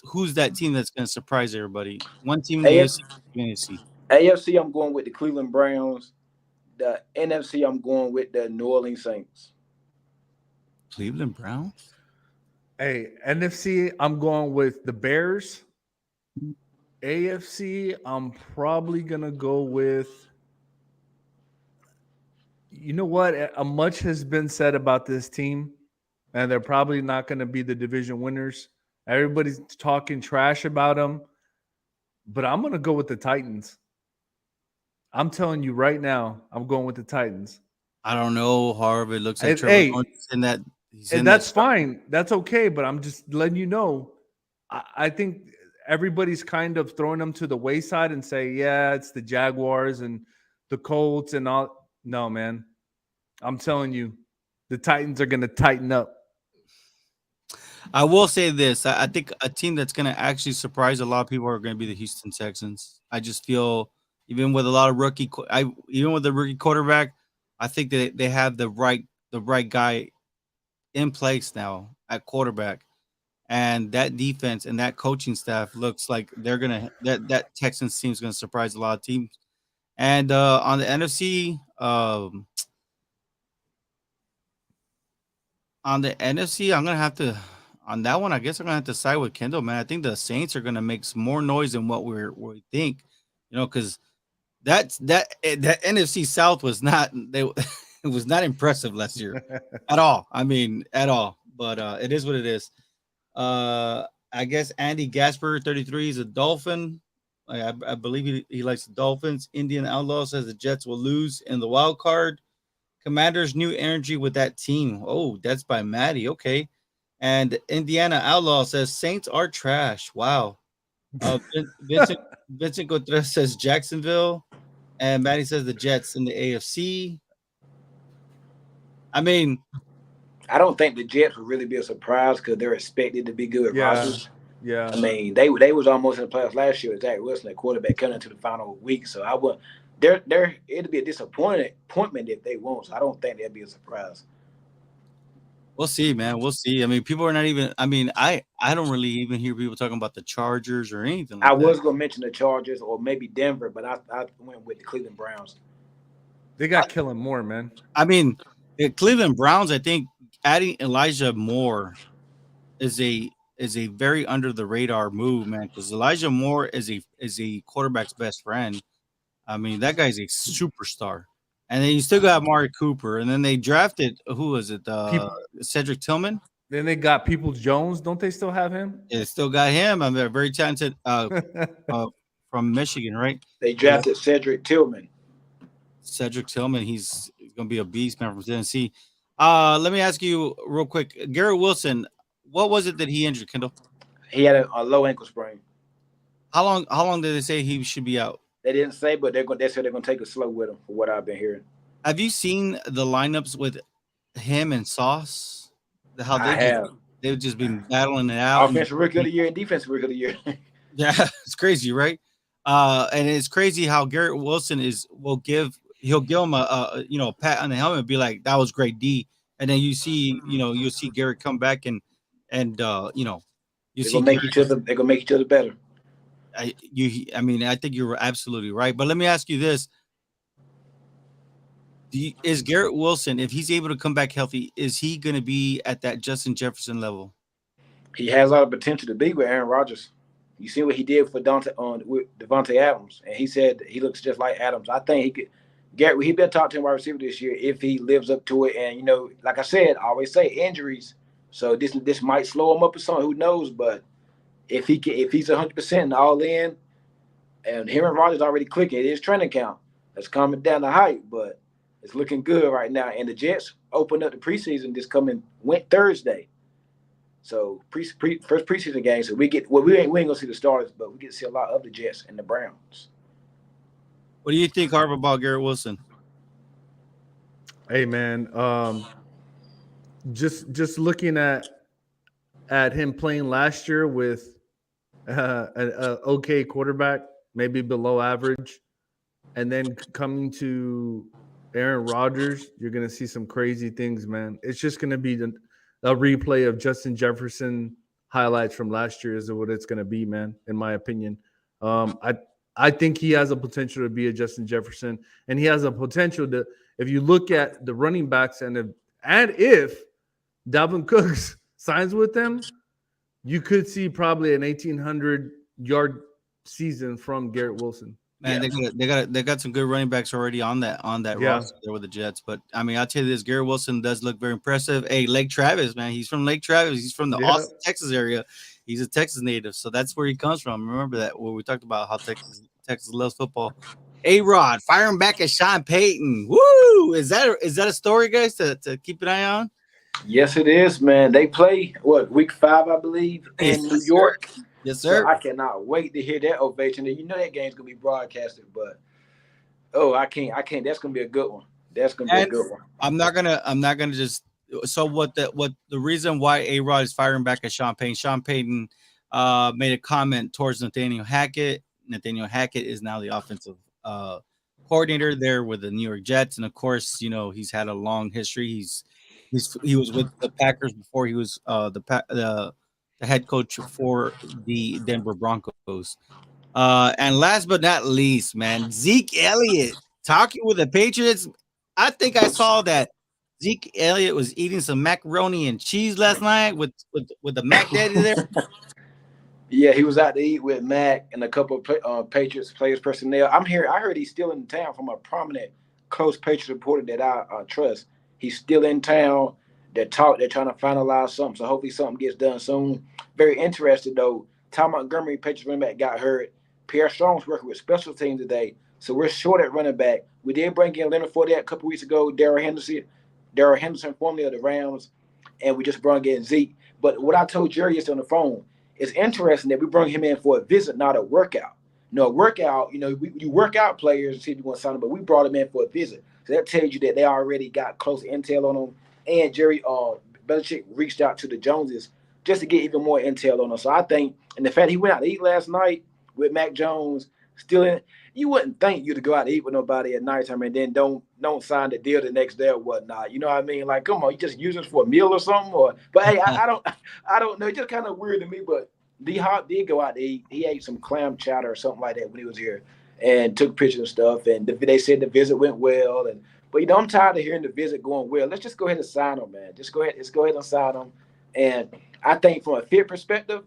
who's that team that's going to surprise everybody? One team in the AFC. AFC, I'm going with the Cleveland Browns. The NFC, I'm going with the New Orleans Saints. Cleveland Browns. Hey, NFC, I'm going with the Bears. AFC, I'm probably gonna go with. You know what? Much has been said about this team. And they're probably not going to be the division winners. Everybody's talking trash about them. But I'm going to go with the Titans. I'm telling you right now, I'm going with the Titans. I don't know. However, it looks like Trevor Lawrence in that. That's fine. That's okay. But I'm just letting you know. I think everybody's kind of throwing them to the wayside and say, yeah, it's the Jaguars and the Colts and all. No, man. I'm telling you, the Titans are going to tighten up. I will say this. I think a team that's going to actually surprise a lot of people are going to be the Houston Texans. I just feel even with a lot of even with the rookie quarterback, I think that they have the right guy in place now at quarterback, and that defense and that coaching staff looks like they're gonna that Texans team is going to surprise a lot of teams. And on the NFC, I'm gonna have to on that one. I guess I'm gonna have to side with Kendall, man. I think the Saints are gonna make some more noise than what we think, because that NFC South was not it was not impressive last year at all. I mean, at all. But it is what it is. I guess Andy Gasper 33 is a Dolphin. I believe he likes the Dolphins. Indian Outlaw says the Jets will lose in the wild card. Commanders new energy with that team. Oh, that's by Maddie. Okay. And Indiana Outlaw says Saints are trash. Wow. Vincent Cotres says Jacksonville. And Maddie says the Jets in the AFC. I mean, I don't think the Jets would really be a surprise because they're expected to be good with Rodgers. Yeah. I mean, they was almost in the playoffs last year with Zach Wilson, at quarterback, coming into the final week. So I would it'd be a disappointment if they won't. So I don't think that'd be a surprise. We'll see, man. We'll see. I mean, people are not even. I mean, I don't really even hear people talking about the Chargers or anything like that. I was gonna mention the Chargers or maybe Denver, but I went with the Cleveland Browns. They got Kellen Moore, man. I mean, the Cleveland Browns. I think adding Elijah Moore is a very under the radar move, man. Because Elijah Moore is a quarterback's best friend. I mean, that guy's a superstar. And then you still got Amari Cooper, and then they drafted who was it? Cedric Tillman. Then they got Peoples Jones. Don't they still have him? Yeah, they still got him. I'm very talented from Michigan, right? They drafted Cedric Tillman. Cedric Tillman, he's going to be a beast, man, from Tennessee. Let me ask you real quick, Garrett Wilson. What was it that he injured, Kendall? He had a low ankle sprain. How long did they say he should be out? They didn't say, but they said they're going to take it slow with him, for what I've been hearing. Have you seen the lineups with him and Sauce? They've just been battling it out. Offensive rookie of the year and defensive rookie of the year. Yeah, it's crazy, right? And it's crazy how Garrett Wilson he'll give him a pat on the helmet and be like, that was great D. And then you'll see Garrett come back and they're gonna make each other better. I think you're absolutely right. But let me ask you this. Is Garrett Wilson, if he's able to come back healthy, is he going to be at that Justin Jefferson level? He has a lot of potential to be with Aaron Rodgers. You see what he did for with Devontae Adams, and he said he looks just like Adams. I think he could. Garrett, he'd be a top 10 wide receiver this year if he lives up to it. And like I said, I always say injuries. So this might slow him up or something. Who knows? But if he's 100% all in, and him and Rodgers already clicking, it is training camp. That's coming down the height, but it's looking good right now. And the Jets opened up the preseason this coming Thursday. So first preseason game. So we ain't gonna see the starters, but we get to see a lot of the Jets and the Browns. What do you think, Harv, about Garrett Wilson? Hey, man, just looking at him playing last year with an okay quarterback, maybe below average, and then coming to Aaron Rodgers, you're going to see some crazy things, man. It's just going to be a replay of Justin Jefferson highlights from last year is what it's going to be, man, in my opinion. I think he has a potential to be a Justin Jefferson, and he has a potential to, if you look at the running backs and if Dalvin Cooks signs with them, you could see probably an 1,800-yard season from Garrett Wilson. Man, yeah. they got some good running backs already on that roster there with the Jets. But I mean, I'll tell you this: Garrett Wilson does look very impressive. Hey, Lake Travis, man, he's from Lake Travis. He's from the Austin, Texas area. He's a Texas native, so that's where he comes from. Remember that when we talked about how Texas loves football. A-Rod firing back at Sean Payton. Woo! Is that a story, guys, to keep an eye on? Yes, it is, man. They play week 5, I believe, in New York. Yes, sir. So I cannot wait to hear that ovation. And that game's gonna be broadcasted, but Oh, I can't. That's gonna be a good one. That's gonna be a And good one. I'm not gonna just. So what the reason why A-Rod is firing back at Sean Payton made a comment towards Nathaniel Hackett. Nathaniel Hackett is now the offensive coordinator there with the New York Jets, and of course, he's had a long history. He was with the Packers before he was the head coach for the Denver Broncos. And last but not least, man, Zeke Elliott talking with the Patriots. I think I saw that Zeke Elliott was eating some macaroni and cheese last night with the Mac Daddy there. Yeah, he was out to eat with Mac and a couple of Patriots players personnel. I heard he's still in town from a prominent, close Patriots reporter that I trust. He's still in town. They're trying to finalize something. So hopefully something gets done soon. Very interested though. Ty Montgomery, Patriots running back, got hurt. Pierre Strong's working with special teams today. So we're short at running back. We did bring in Leonard Fournette a couple weeks ago. Darrell Henderson, formerly of the Rams, and we just brought in Zeke. But what I told Jerry yesterday on the phone, it's interesting that we bring him in for a visit, not a workout. A workout, you work out players and see if you want to sign them, but we brought him in for a visit. So that tells you that they already got close intel on him. And Jerry Belichick reached out to the Joneses just to get even more intel on him. So I think, and the fact he went out to eat last night with Mac Jones, still in, you wouldn't think you to go out to eat with nobody at nighttime and then don't sign the deal the next day or whatnot. You know what I mean? Like, come on, you just use us for a meal or something. But hey, I don't know. It's just kind of weird to me. But D Hop did go out to eat. He ate some clam chowder or something like that when he was here, and took pictures and stuff. And they said the visit went well. But I'm tired of hearing the visit going well. Let's just go ahead and sign him, man. Let's go ahead and sign him. And I think from a fit perspective,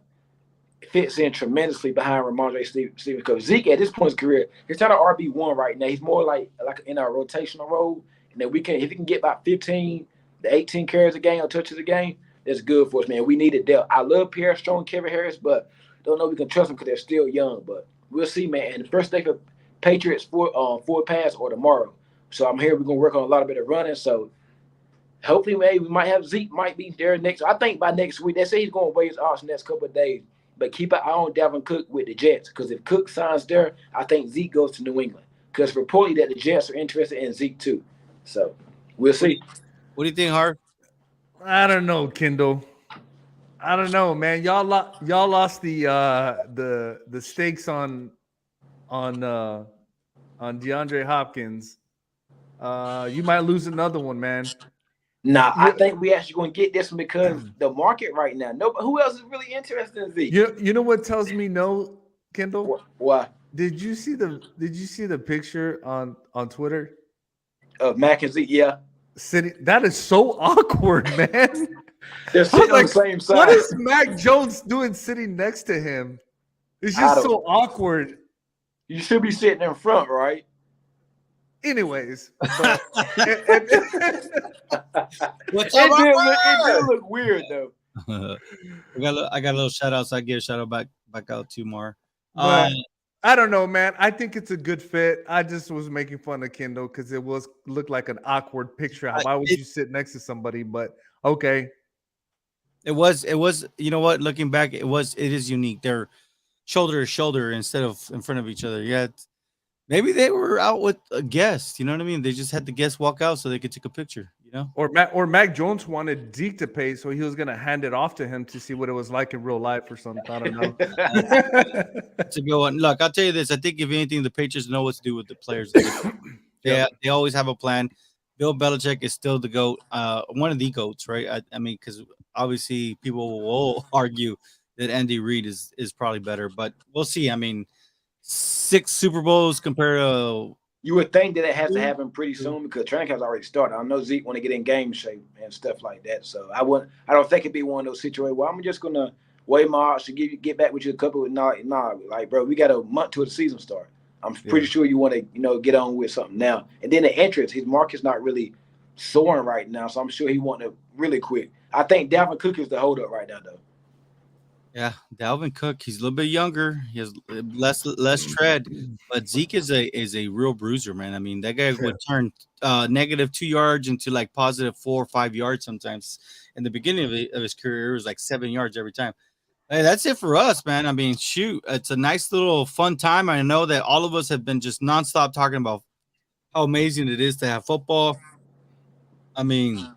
fits in tremendously behind Ramondre Stevens because Zeke at this point in his career, he's not an RB1 right now. He's more like in our rotational role. And then if he can get about 15 to 18 carries a game or touches a game, that's good for us, man. We need it depth. I love Pierre Strong and Kevin Harris, but don't know if we can trust them because they're still young. But we'll see, man. And the first day for Patriots forward pass or tomorrow. So I'm here. We're gonna work on a lot of bit of running. So hopefully, maybe we might have Zeke might be there next. I think by next week. They say he's gonna weigh his odds next couple of days. But keep an eye on Dalvin Cook with the Jets because if Cook signs there, I think Zeke goes to New England because reportedly that the Jets are interested in Zeke too. So we'll see. What do you think, Hart? I don't know, Kendall. I don't know, man. Y'all lost the stakes on DeAndre Hopkins. You might lose another one, man. Nah, I think we actually going to get this one because the market right now. Nobody, who else is really interested in Zeke? You know what tells me no, Kendall? Why? Did you see the picture on Twitter of Mac and Zeke? Yeah, sitting. That is so awkward, man. They're sitting on the same side. What is Mac Jones doing sitting next to him? It's just so awkward. You should be sitting in front, right? Anyways, it did look weird though. I got a little shout out, so I give a shout out back out to Mar. But I don't know, man. I think it's a good fit. I just was making fun of Kendall because it looked like an awkward picture. Why would you sit next to somebody? But okay. It was, you know what? Looking back, it is unique. They're shoulder to shoulder instead of in front of each other. Yeah. Maybe they were out with a guest. You know what I mean? They just had the guest walk out so they could take a picture, you know? Or Mac Jones wanted Zeke to pay, so he was going to hand it off to him to see what it was like in real life or something. I don't know. That's a good one. Look, I'll tell you this. I think if anything, the Patriots know what to do with the players. They always have a plan. Bill Belichick is still the GOAT, one of the GOATs, right? I mean, because obviously people will argue that Andy Reid is probably better, but we'll see. I mean, 6 Super Bowls compared to. You would think that it has to happen pretty soon because training camp's already started. I know Zeke want to get in game shape and stuff like that. So I don't think it'd be one of those situations where I'm just gonna weigh my odds to get back with you a couple of nah. Like, bro, we got a month to the season start. I'm pretty sure you want to get on with something now. And then the entrance, his market's not really soaring right now, so I'm sure he want to really quick. I think Dalvin Cook is the holdup right now, though. Yeah, Dalvin Cook. He's a little bit younger. He has less tread, but Zeke is a real bruiser, man. I mean, that guy would turn negative 2 yards into like positive 4 or 5 yards sometimes. In the beginning of his career, it was like 7 yards every time. Hey, that's it for us, man. I mean, shoot, it's a nice little fun time. I know that all of us have been just nonstop talking about how amazing it is to have football. I mean,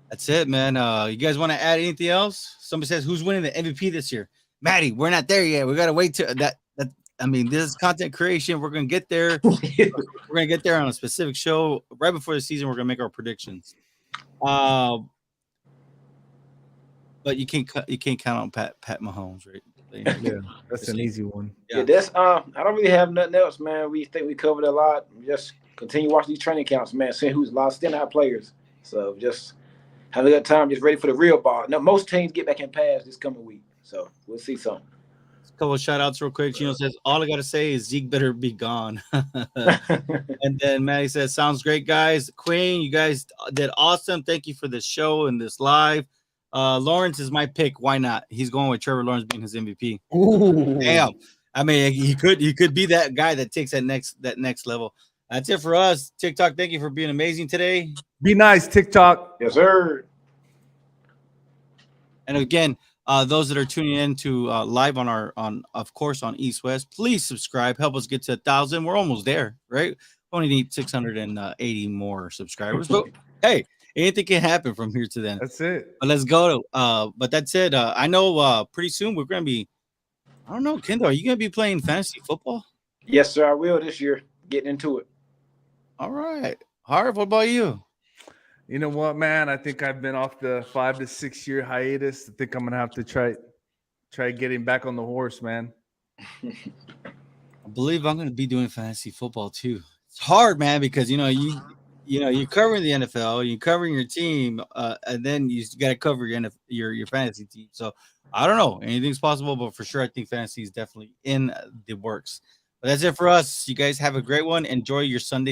that's it, man. You guys want to add anything else? Somebody says, who's winning the MVP this year? Maddie, we're not there yet. We got to wait till that. I mean, this is content creation. We're going to get there. We're going to get there on a specific show right before the season. We're going to make our predictions. But you can't count on Pat Mahomes, right? Yeah, that's an easy one. Yeah, that's I don't really have nothing else, man. We think we covered a lot. Just continue watching these training camps, man. Seeing who's lost in our players. So just have a good time. Just ready for the real ball. Now, most teams get back in pass this coming week, so we'll see something. A couple of shout outs real quick. Chino says, all I got to say is Zeke better be gone. And then Maddie says, sounds great, guys. Queen, you guys did awesome. Thank you for this show and this live. Lawrence is my pick. Why not? He's going with Trevor Lawrence being his MVP. Ooh. Damn. I mean, he could be that guy that takes that next level. That's it for us. TikTok, thank you for being amazing today. Be nice, TikTok. Yes, sir. And again, those that are tuning in to live on East West, please subscribe. Help us get to 1,000. We're almost there, right? We only need 680 more subscribers. But hey, anything can happen from here to then. That's it. But let's go. But that's it. I know pretty soon we're going to be, I don't know, Kendall, are you going to be playing fantasy football? Yes, sir. I will this year. Getting into it. All right. Harv, what about you? You know what, man? I think I've been off the 5 to 6 year hiatus. I think I'm gonna have to try getting back on the horse, man. I believe I'm going to be doing fantasy football too. It's hard, man, because you're covering the NFL, you're covering your team, and then you got to cover your fantasy team. So I don't know, anything's possible, but for sure, I think fantasy is definitely in the works. But that's it for us. You guys have a great one. Enjoy your Sunday.